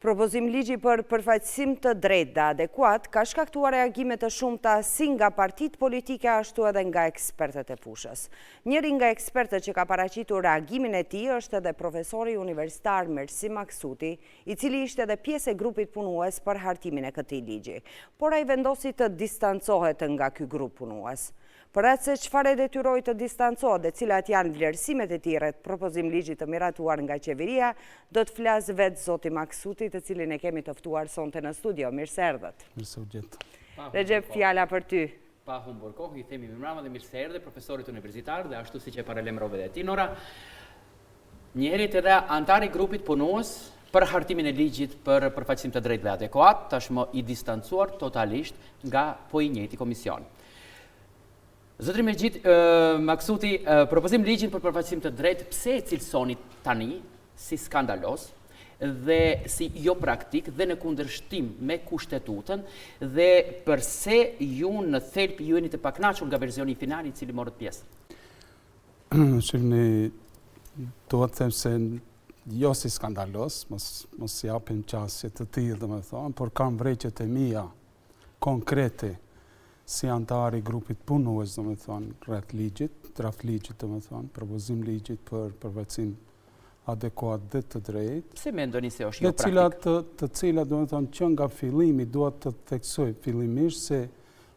Propozim ligji për përfaqësim të drejtë dhe adekuat ka shkaktuar reagime të shumta si nga partitë politike ashtu edhe nga ekspertët e fushës. Njëri nga ekspertët që ka paraqitur reagimin e tij është edhe profesori universitar Mersi Maksuti, i cili ishte edhe pjesë e grupit punues për hartimin e këtij ligji, por ai vendosi të distancohet nga ky grup punues. Për atë se çfarë e detyroi të distancohet dhe cilat janë vlerësimet e tij rreth propozim ligji të miratuar nga qeveria, do të flas vetë zoti Maksuti, të cilin e kemi të ftuar sonte në studio. Mirë se erdhët. Mirë se u gjet. Recep, fjala për ty. Pa humbur kohë, i themi mirëmbrëma dhe mirë se erdhe profesorit universitar dhe ashtu siç e paralajmërove dhe ti Nora. Njerit edhe antari i grupit punues për hartimin e ligjit për përfaqësim të drejtëve adekuat, tashmë i distancuar totalisht nga po i njëjti komision. Zotri Mergjit Maksuti, propozim ligjin për përfaqësim të drejtë, pse e cilësoni tani si skandalos dhe si jo praktik dhe në kundërshtim me kushtetutën dhe përse ju në thelb ju jeni të pakënaqur nga versioni final i cili morët pjesë? Shihni, duhet të them se jo si skandalos, mos japim qasje të tillë, domethënë, por kam vërejtjet e mia konkrete si antari i grupit punues, domethënë, rreth ligjit, draft ligjit, domethënë, propozim ligjit për përfaqësim adekuat dhe të drejtë. Pse mendoni se është jo praktik? Të cilat, domethënë, që nga fillimi duhet të theksoj fillimisht se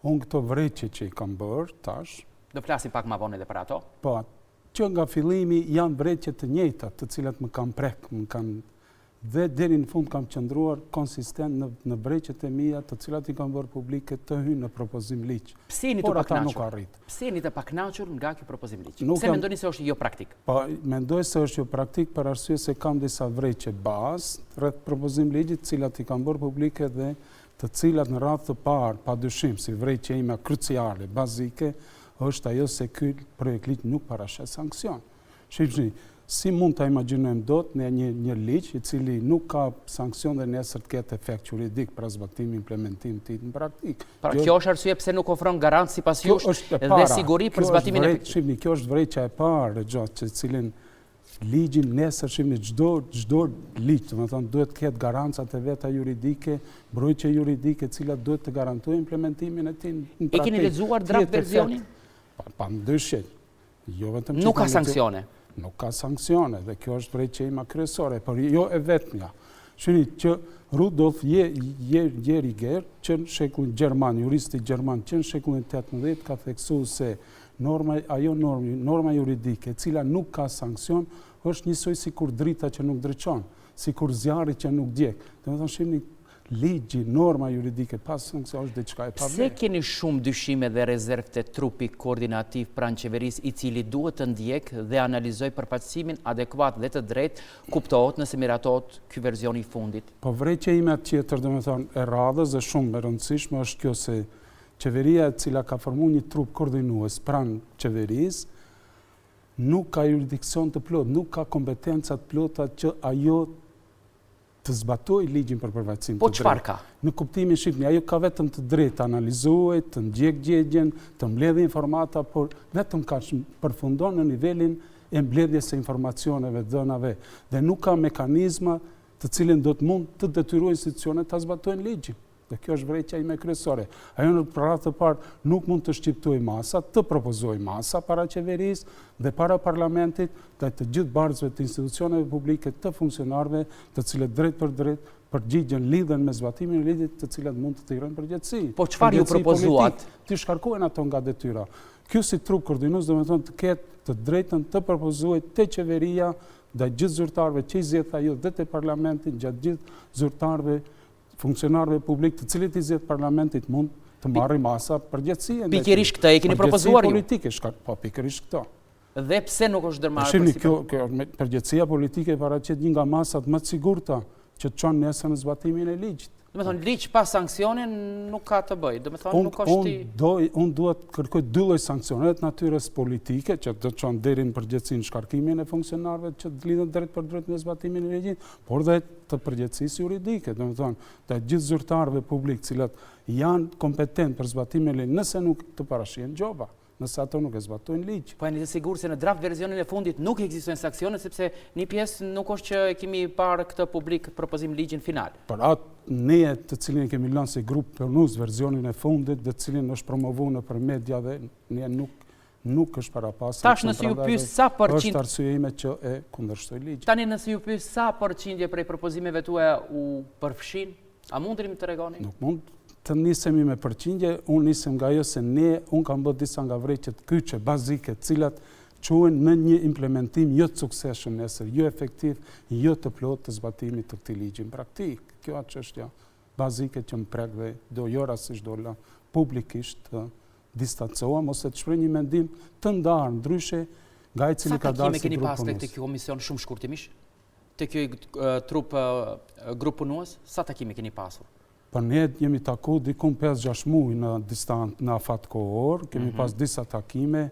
unë këto vërejtje që i kam bërë tash. Do flasim pak më vonë edhe për ato? Po, që nga fillimi janë vërejtje të njëjta, të cilat më kanë prek, dhe deri në fund kam qëndruar konsistent në vërejtjet e mia, të cilat i kam bërë publike të hynë në propozim ligj. Pse jeni të pakënaqur? Pse jeni të pakënaqur nga ky propozim ligj? Pse mendoni se është jo praktik? Po, mendoj se është jo praktik për arsye se kam disa vërejtje bazë rreth propozim ligjit, të cilat i kam bërë publike dhe të cilat në radhë të parë, padyshim, si vërejtja ime kruciale, bazike, është ajo se ky projekt ligj nuk parashet sankcion. Shihni, si mund të imagjinojmë dot në një ligj i cili nuk ka sankcion dhe nesër të ketë efekt juridik për zbatim implementim të tij në praktik. Pra kjo është arsye pse nuk ofron garancë sipas jush dhe siguri për zbatimin e efektiv. Shihni, kjo është vërejtja e parë gjatë të cilin ligjin nesër shihni çdo ligj, domethënë duhet të ketë garancat e veta juridike, mbrojtje juridike, të cilat duhet të garantojnë implementimin e tij në praktik. E keni lexuar draft versionin? Pandyshim. Jo vetëm nuk ka sanksione. Nuk ka sankcione dhe kjo është vërejtja ime kryesore, por jo e vetmja. Shihni që Rudolf Järiger, që në shekullin gjerman, juristi gjerman, që në shekullin 18 ka theksuar se norma juridike, e cila nuk ka sankcion, është njësoj sikur drita që nuk dreqon, sikur zjarri që nuk djeg. Domethënë shihni, ligji, norma juridike pas sankcion është diçka e pavlerë. Pse keni shumë dyshime dhe rezervë të trupi koordinativ pranë qeverisë i cili duhet të ndjek dhe analizoj përfaqësimin adekuat dhe të drejtë, kuptohet nëse miratohet ky version i fundit? Po vërejtja ime tjetër, domethënë, e radhës dhe shumë e rëndësishme është kjo se qeveria e cila ka formuar një trup koordinues pranë qeverisë nuk ka jurisdiksion të plot, nuk ka kompetenca të plota që ajo të zbatoj ligjin për përfaqësim të drejtë. Po çfarë ka? Në kuptimin shihni, ajo ka vetëm të drejtë të analizohet, të ndjek gjegjen, të mbledhë informata, por vetëm ka përfundon në nivelin e mbledhjes së informacioneve dhënave dhe nuk ka mekanizma të cilin do të mund të detyrojë institucionet ta zbatojnë ligjin. Dhe kjo është vërejtja ime kryesore. Ajo në radhë të parë nuk mund të shqiptojë masa, të propozojë masa para qeverisë dhe para parlamentit dhe të gjithë barzëve të institucioneve publike, të funksionarëve, të cilët drejt për drejt përgjigjen lidhen me zbatimin e ligjit, të cilat mund të tregojnë përgjegjësi. Po çfarë ju propozuat? Të shkarkohen ato nga detyra. Ky si trup koordinues domethënë të ketë të drejtën të propozojë te qeveria ndaj gjithë zyrtarëve që i zgjedh ajo dhe te parlamenti gjatë gjithë zyrtarëve funksionarëve publik të cilët i zgjedh parlamentit mund të marrin masa përgjegjësie. Pikërisht këtë e keni propozuar ju? Politike, po pikërisht këto. Dhe pse nuk është ndërmarrë? Shihni, kjo përgjegjësia politike paraqet një nga masat më të sigurta që të çon nesër në zbatimin e ligjit. Domethënë ligj pa sanksione nuk ka të bëjë. Domethënë nuk është unë duhet kërkoj dy lloj sanksione të natyrës politike që do të çon deri në përgjegjësinë shkarkimin e funksionarëve që lidhen drejt për drejt me zbatimin e ligjit, por dhe të përgjegjësisë juridike, domethënë të gjithë zyrtarëve publik, cilët janë kompetent për zbatimin e ligjit, nëse nuk të parashihen gjoba. nëse ato nuk e zbatojnë ligj. Po jeni të sigurt se në draft versionin e fundit nuk ekzistojnë sanksione sepse një pjesë nuk është që kemi parë këtë publik propozim ligjin final. Për atë ne të cilin kemi lënë si grup punus versionin e fundit, dhe cilin është promovuar nëpër media dhe ne nuk është parapasur. Tash nëse ju pyes sa përqind është arsye ime që e kundërshtoj ligjin. Tani nëse ju pyes sa përqindje prej propozimeve tuaja u përfshin, a mundeni të tregoni? Nuk mund të nisemi me përqindje, unë nisem nga ajo se unë kam bërë disa nga vrejqet kyçe bazike, cilat quhen në një implementim jo të suksesshëm nesër, jo efektiv, jo të plot të zbatimit të këtij ligji në praktik. Kjo është çështja bazike që më prek dhe do jo rastisht do la publikisht të distancohem ose të shpreh një mendim të ndarë, ndryshe nga ai cili ka dalë si keni grup pas punues. tek ky komision shumë shkurtimisht? Te ky trup grup punues, sa takime keni pasur? Për ne jemi taku dikun 5-6 muaj në distancë në afat kohor, kemi pas disa takime,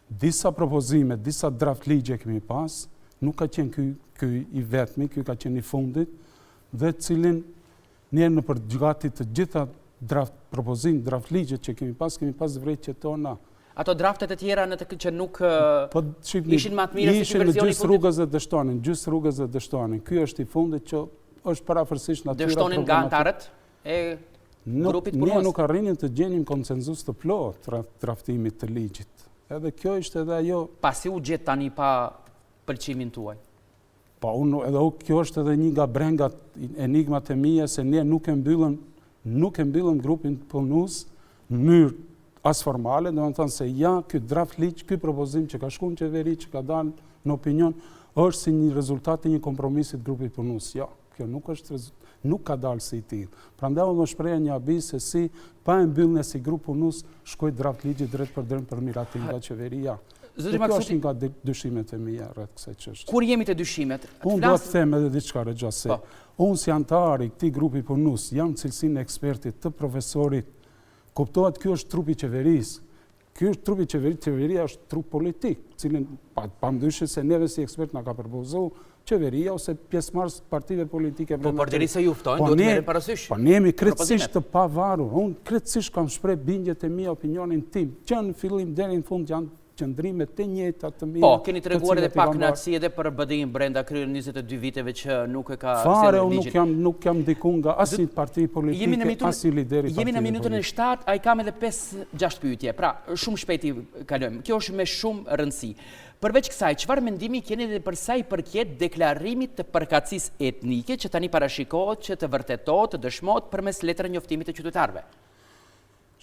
disa propozime, disa draft ligje kemi pas, nuk ka qenë ky i vetmi, ky ka qenë i fundit, dhe cilin ne në përgjigati të gjitha draft ligje që kemi pas vrejtje tona. Ato draftet e tjera në të që nuk ishin më të mira si versioni i fundit? Ishin në gjysë rrugës dhe dështonin. Ky është i fundit që është parafërsisht natyra dështonin nga antarët e grupit punues. Ne nuk arrinim të gjenim konsenzus të plot draftimit të ligjit. Edhe kjo ishte edhe ajo. Pasi u gjet tani pa pëlqimin tuaj? Po edhe kjo është edhe një nga brengat enigmat e mia se ne nuk e mbyllëm grupin punues në mënyrë as formale, domethënë se ky draft ligj, ky propozim që ka shkuar në qeveri, që ka dalë në opinion, është si një rezultat i një kompromisi të grupit punues. Jo, kjo nuk ka dalë si i tillë. Prandaj unë shpreha një abis se si pa e mbyllne si grup punues shkoi draft ligji drejt për drejt për miratim nga qeveria. Kjo është nga dyshimet e mia rreth kësaj çështje. Kur jemi te dyshimet, unë do të them edhe diçka rregjoase. Unë si antar i këtij grupi punues jam cilësinë e ekspertit të profesorit. Kuptohet ky është trupi i qeverisë. Ky është trupi i qeverisë, qeveria është trup politik, cilin padyshim se neve si ekspert na ka propozuar qeveria ose pjesëmarrës partive politike. Po përderisa ju ftojnë, do të merren parasysh. Po ne jemi krejtësisht të pavarur. Unë krejtësisht kam shpreh bindjet e mia, opinionin tim, që në fillim deri në fund janë qëndrime të njëjta të mia. Po, keni treguar edhe pak kënaqësi edhe për BDI-n brenda kryer 22 viteve që nuk e ka fare, nuk jam ndikun nga asnjë parti politike, asnjë lideri partije. Jemi në minutën e 7, ai kam edhe 5-6 pyetje. Pra, shumë shpejt i kalojmë. Kjo është me shumë rëndësi. Përveç kësaj, çfarë mendimi keni edhe për sa i përket deklarimit të përkatësisë etnike që tani parashikohet që të vërtetohet, të dëshmohet përmes letre njoftimit të qytetarëve?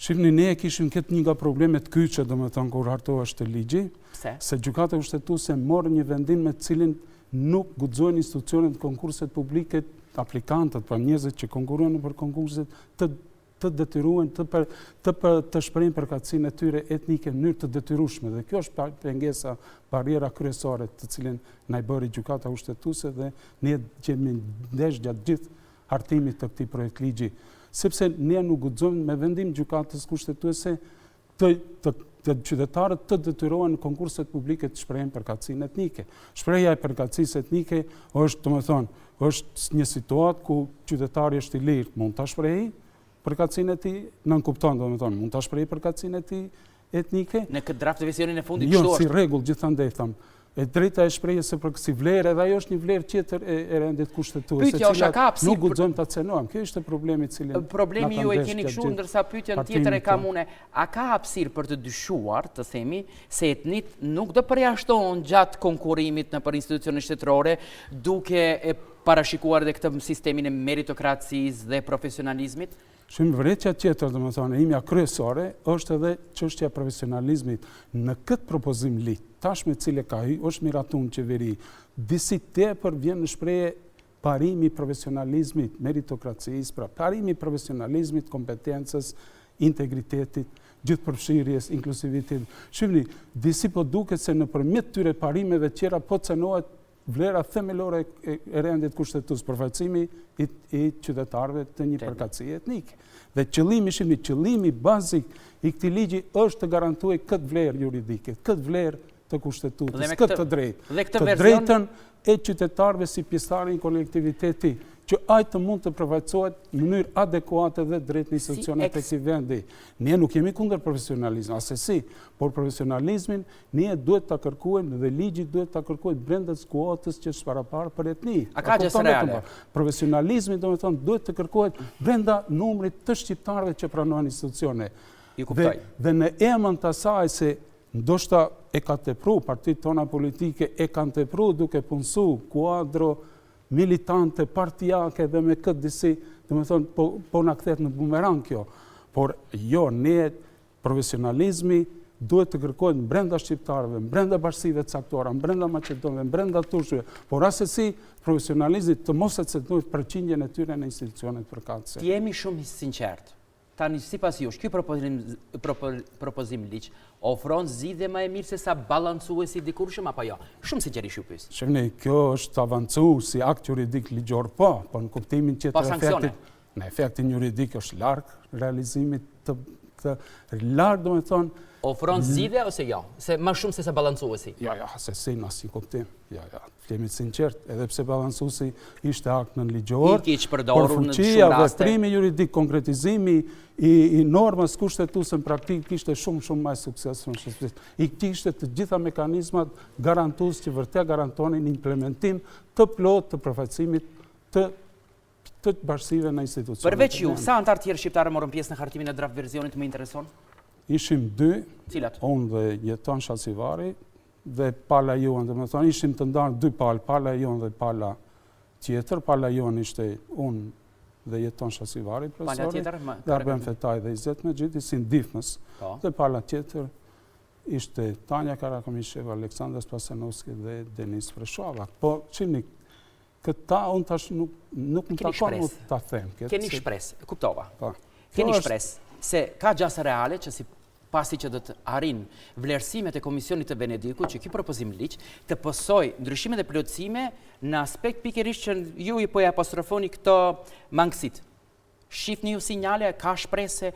Shifni, ne kishim këtë një nga problemet kyçe, domethënë kur hartohesh te ligji, se gjykata kushtetuese morë një vendim me cilin nuk guxojnë institucionet konkurset publike, aplikantët, pra njerëzit që konkurrojnë për konkurset të detyruhen të shprehin përkatësinë e tyre etnike në mënyrë të detyrueshme, dhe kjo është pengesa, barriera kryesore të cilin na i bëri gjykata kushtetuese dhe ne jemi ndesh gjatë gjithë hartimit të këtij projekt ligji. Sepse ne nuk guxojmë me vendim gjykatës kushtetuese të qytetarët të detyrohen në konkurset publike të shprehin përkatësinë etnike. Shprehja e përkatësisë etnike është, domethënë, është një situatë ku qytetari është i lirë, mund ta shprehë përkatësinë e tij, nën kupton, domethënë, mund ta shprehë përkatësinë e tij etnike. Në këtë draft të versionin e fundit kështu është. Jo, si rregull gjithandej tham. E drejta e shprehjes së përkatësi vlerë, edhe ajo është një vlerë tjetër e rendit kushtetues, nuk guxojmë ta cenojmë. Kjo është problemi i cili problemi ju e keni kështu, ndërsa pyetjen tjetër e kam unë, a ka hapësirë për të dyshuar, të themi, se etnit nuk do përjashtohen gjatë konkurrimit nëpër institucione shtetërore, duke e parashikuar edhe këtë sistemin e meritokracisë dhe profesionalizmit? Shumë vërejtja tjetër, domethënë, imja kryesore është edhe çështja e profesionalizmit. Në këtë propozim ligj, tashmë cili ka hyrë, është miratuar në qeveri, disi tepër vjen në shprehje parimi i profesionalizmit, meritokracisë, pra parimi i profesionalizmit, kompetencës, integritetit, gjithëpërfshirjes, inklusivitetit. Shihni, disi po duket se nëpërmjet tyre parimeve të tjera po cenohet vlera themelore e rendit kushtetues, përfaqësimi i qytetarëve të një përkatësie etnike. Dhe qëllimi bazik i këtij ligji është të garantojë këtë vlerë juridike, këtë vlerë të kushtetues, këtë drejtë. Të drejtën e qytetarëve si pjesëtarë i kolektiviteti që ai të mund të përfaqësohet në mënyrë adekuate dhe drejt në institucionet e këtij vendi. Ne nuk jemi kundër profesionalizmit, asesi, por profesionalizmin ne duhet ta kërkojmë dhe ligji duhet ta kërkojë brenda kuotës që është paraparë për etni. A ka gjë reale? Profesionalizmi, domethënë, duhet të kërkohet brenda numrit të shqiptarëve që pranojnë institucione. Ju kuptoj. Dhe në emën të asaj se ndoshta e ka tepru, partitë tona politike e kanë tepru duke punësu kuadro militante, partijake dhe me këtë disi, dhe me thonë, po në këthet në bumerang kjo. Por jo, ne profesionalizmi duhet të kërkojnë brenda shqiptarëve, brenda bashkësive caktuara, brenda Maqedonëve, brenda turqëve, por asesi profesionalizmi të moset se duhet përqindjen e tyre në institucionet përkatëse. Jemi shumë sinqert. Tani, sipas jush, ky propozim ligj ofron zgjidhje më e mirë se sa balancuesi dikurshëm apo jo? Shumë sinqerisht ju pyes. Shihni, kjo është avancuar si akt juridik ligjor, po në kuptimin që në efektin juridik është larg realizimit të larg, domethënë ofron zgjidhje ose jo? Se më shumë se sa balancuesi. Ja, se si në asnjë kuptim. Ja, jemi sinqert, edhe pse balancuesi ishte akt në ligjor, por fuqia, veprimi juridik, konkretizimi i normës kushtetuese në praktik kishte shumë më suksesshëm. I kishte të gjitha mekanizmat garantues që vërtet garantonin implementim të plotë të përfaqësimit të bashkësive në institucionet. Përveç ju, sa antar tjerë shqiptarë morën pjesë në hartimin e draft versionit më intereson? Ishim 2, cilat? Unë dhe Jeton Shasivari, dhe pala jonë, dhe me thonë, ishim të ndarë 2 palë, pala jonë dhe pala tjetër. Pala jonë ishte unë dhe Jeton Shasivari, profesori, dhe Arben Fetaj dhe Izet Megjidi, si ndihmës. Dhe pala tjetër ishte Tanja Karakomisheva, Aleksandr Spasenovski dhe Denis Freshova. Po, qini, këta unë tash nuk më takon mu të them. Keni shpresë, kuptova. Keni shpresë se ka gjasa reale që si pasi që do të arrin vlerësimet e Komisionit të Venedikut, që ky propozim ligj të pësoj ndryshimet e plotësime në aspekt pikërisht që ju i po e apostrofoni këto mangësit. Shifni ju sinjale, ka shpresë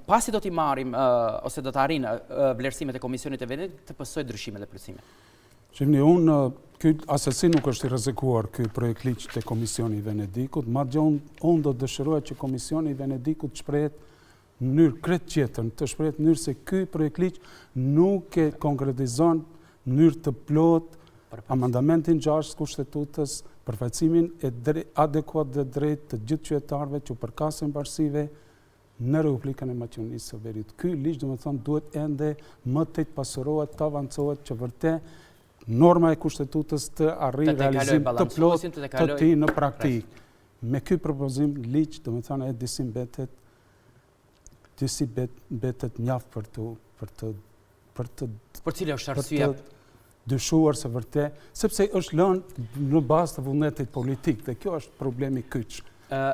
pasi do t'i marrim ose do të arrin vlerësimet e Komisionit të Venedikut të pësoj ndryshimet e plotësime. Shifni, unë, asesi nuk është i rrezikuar ky projekt ligj të Komisioni i Venedikut, madje unë do dëshiroja që Komisioni i Venedikut shprehet në mënyrë krejt tjetër, të shprehet në mënyrë se ky projekt ligj nuk e konkretizon në mënyrë të plotë amandamentin 6 kushtetutës, përfaqësimin adekuat dhe drejt të gjithë qytetarëve që përkasin bashkësive në Republikën e Maqedonisë së Veriut. Ky ligj, domethënë, duhet ende më tej të pasurohet, të avancohet që vërtet norma e kushtetutës të arrijë realizim të plotë të tij në praktikë. Me ky propozim ligj, domethënë, e disi betet mjaft për cilë është arsyeja dyshuar se vërtet, sepse është lënë në bazë të vullnetit politik, dhe kjo është problemi kyç.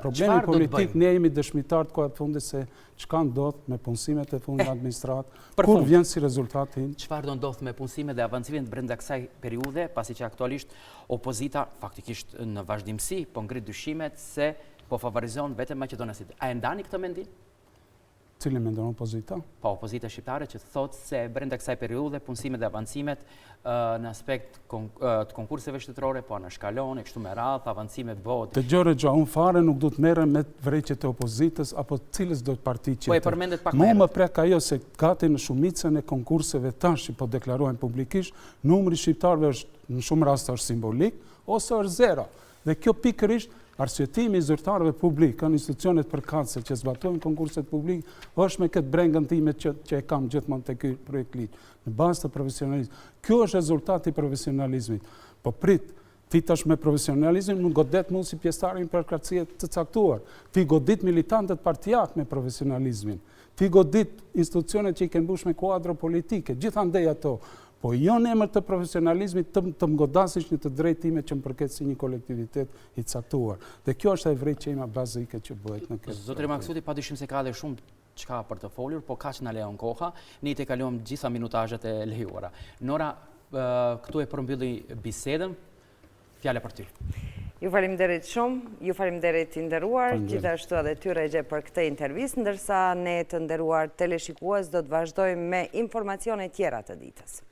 Problemi politik, ne jemi dëshmitar të kohët fundit se çka ndodh me punësimet e fundit në administratë, kur vjen si rezultati. Çfarë do ndodh me punësimet dhe avancimet brenda kësaj periudhe, pasi që aktualisht opozita faktikisht në vazhdimsi po ngrit dyshimet se po favorizon vetëm Maqedonin. A e ndani këtë mendim? Cili mendon opozita? Po, opozita shqiptare që thotë se brenda kësaj periudhe punësimet dhe avancimet në aspekt të konkurseve shtetërore, po në shkallon, e kështu me radhë, avancime bëhet. Dëgjore gja, unë fare nuk do të merrem me vrejqet e opozitës apo cilës do të parti qetër. Po e përmendet pak më. Më prek ajo se gati në shumicën e konkurseve tash që po deklarojnë publikisht, numri shqiptarëve është në shumë raste është simbolik ose është zero. Dhe kjo pikërisht arsyetimi i zyrtarëve publik në institucionet përkatëse që zbatojnë konkurset publik është me këtë brengën time që e kam gjithmonë te ky projekt ligj, në bazë të profesionalizmit. Kjo është rezultati i profesionalizmit. Po prit, ti tash me profesionalizmin nuk godet mund si pjesëtar i përkatësie të caktuar. Ti godit militantët partijak me profesionalizmin. Ti godit institucionet që i kanë mbush me kuadro politike, gjithandej ato. Po jo në emër të profesionalizmit të më godasish një të drejtime që më përket si një kolektivitet i caktuar. Dhe kjo është e vrejtja bazike që bëhet në këtë. Zotëri Maksuti, padyshim se ka dhe shumë çka për të folur, po kaq na lejon koha, ne i kalojmë gjitha minutazhet e lejuara. Nora, këtu e përmbylli bisedën. Fjala për ty. Ju faleminderit shumë, ju faleminderit të nderuar, gjithashtu edhe ty Regje për këtë intervistë, ndërsa ne të nderuar teleshikues do të vazhdojmë me informacione tjera të ditës.